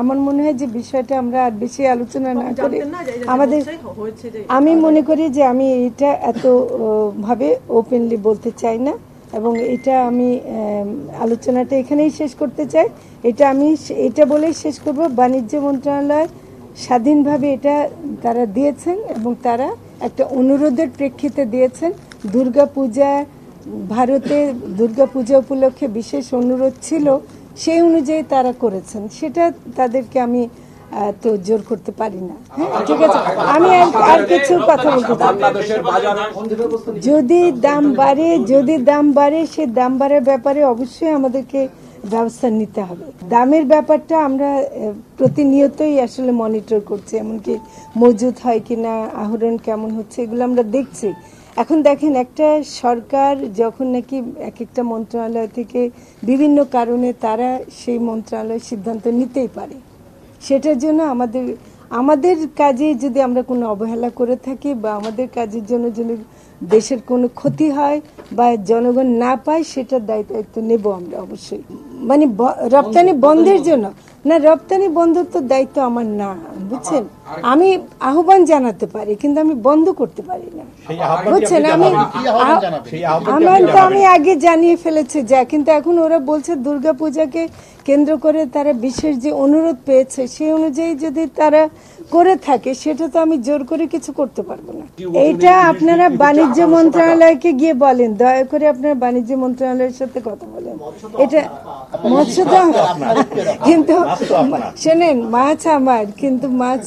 আমার মনে হয় যে বিষয়টা আমরা আর বেশি আলোচনা না করে আমাদের, আমি মনে করি যে আমি এটা এত ভাবে ওপেনলি বলতে চাই না, এবং এটা আমি আলোচনাটা এখানেই শেষ করতে চাই। এটা বলেই শেষ করব, বাণিজ্য মন্ত্রণালয় স্বাধীনভাবে এটা তারা দিয়েছেন এবং তারা একটা অনুরোধের প্রেক্ষিতে দিয়েছেন। দুর্গাপূজা, ভারতে দুর্গাপূজা উপলক্ষে বিশেষ অনুরোধ ছিল, সেই অনুযায়ী তারা করেছেন, সেটা তাদেরকে আমি তো জোর করতে পারি না। হ্যাঁ, ঠিক আছে, আমি আর কিছু কথা বলতে চাই। যদি দাম বাড়ে সে দাম বাড়ার ব্যাপারে অবশ্যই আমাদেরকে ব্যবস্থা নিতে হবে। দামের ব্যাপারটা আমরা প্রতিনিয়তই আসলে মনিটর করছি, এমনকি মজুদ হয় কিনা, আহরণ কেমন হচ্ছে, এগুলো আমরা দেখছি। এখন দেখেন, একটা সরকার যখন নাকি এক একটা মন্ত্রণালয় থেকে বিভিন্ন কারণে তারা সেই মন্ত্রণালয় সিদ্ধান্ত নিতেই পারে, সেটার জন্য আমাদের কাজে যদি আমরা কোনো অবহেলা করে থাকি বা আমাদের কাজের জন্য যদি দেশের কোনো ক্ষতি হয় বা জনগণ না পায়, সেটার দায়িত্ব নেব আমরা অবশ্যই। মানে রপ্তানি বন্ধের জন্য না, রপ্তানি বন্ধের তো দায়িত্ব আমার না, বুঝছেন। আমি আহ্বান জানাতে পারি, কিন্তু আমি বন্ধ করতে পারি না, বুঝছেন। আমি আগে জানিয়ে ফেলেছি যা, কিন্তু এখন ওরা বলছে দুর্গাপূজাকে কেন্দ্র করে তারা বিশেষ যে অনুরোধ পেয়েছে সেই অনুযায়ী যদি তারা করে থাকে, সেটা তো আমি জোর করে কিছু করতে পারবো না। এইটা আপনারা বাণিজ্য মন্ত্রণালয়কে গিয়ে বলেন, দয়া করে আপনারা বাণিজ্য মন্ত্রণালয়ের সাথে কথা বলেন। এটা মৎস্য তো কিন্তু শোনেন, মাছ আমার, কিন্তু মাছ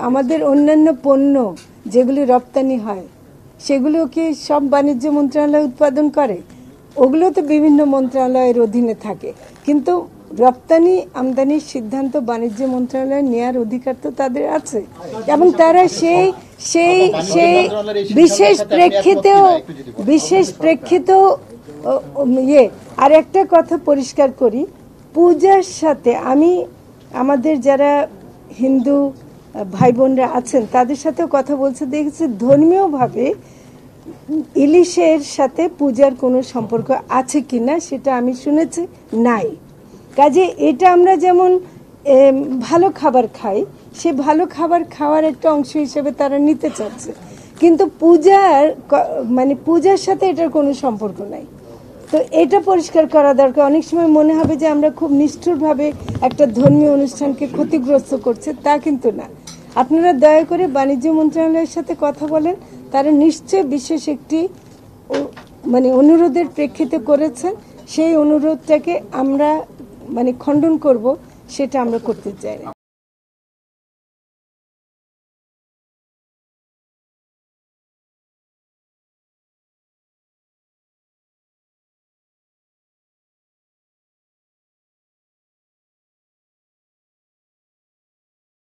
আমাদের অন্যান্য পণ্য যেগুলি রপ্তানি হয় সেগুলো কি সব বাণিজ্য মন্ত্রণালয় উৎপাদন করে? ওগুলো তো বিভিন্ন মন্ত্রণালয়ের অধীনে থাকে, কিন্তু রপ্তানি আমদানির সিদ্ধান্ত বাণিজ্য মন্ত্রণালয় নেয়ার অধিকার তো তাদের আছে, এবং তারা সেই সেই সেই বিশেষ প্রেক্ষিতেও আর একটা কথা পরিষ্কার করি, পূজার সাথে আমাদের যারা হিন্দু ভাই বোনরা আছেন তাদের সাথে কথা বলছে, দেখেছি ধর্মীয়ভাবে ইলিশের সাথে পূজার কোনো সম্পর্ক আছে কিনা সেটা আমি শুনেছি নাই। কাজে এটা আমরা যেমন ভালো খাবার খাই, সে ভালো খাবার খাওয়ার একটা অংশ হিসেবে তারা নিতে চাচ্ছে, কিন্তু পূজার সাথে এটার কোনো সম্পর্ক নাই। তো এটা পরিষ্কার করা দরকার। অনেক সময় মনে হবে যে আমরা খুব নিষ্ঠুরভাবে একটা ধর্মীয় অনুষ্ঠানকে ক্ষতিগ্রস্ত করছে, তা কিন্তু না। আপনারা দয়া করে বাণিজ্য মন্ত্রণালয়ের সাথে কথা বলেন, তারা নিশ্চয় বিশেষ একটি অনুরোধের প্রেক্ষিতে করেছেন, সেই অনুরোধটাকে আমরা খণ্ডন করব, সেটা আমরা করতে চাই না।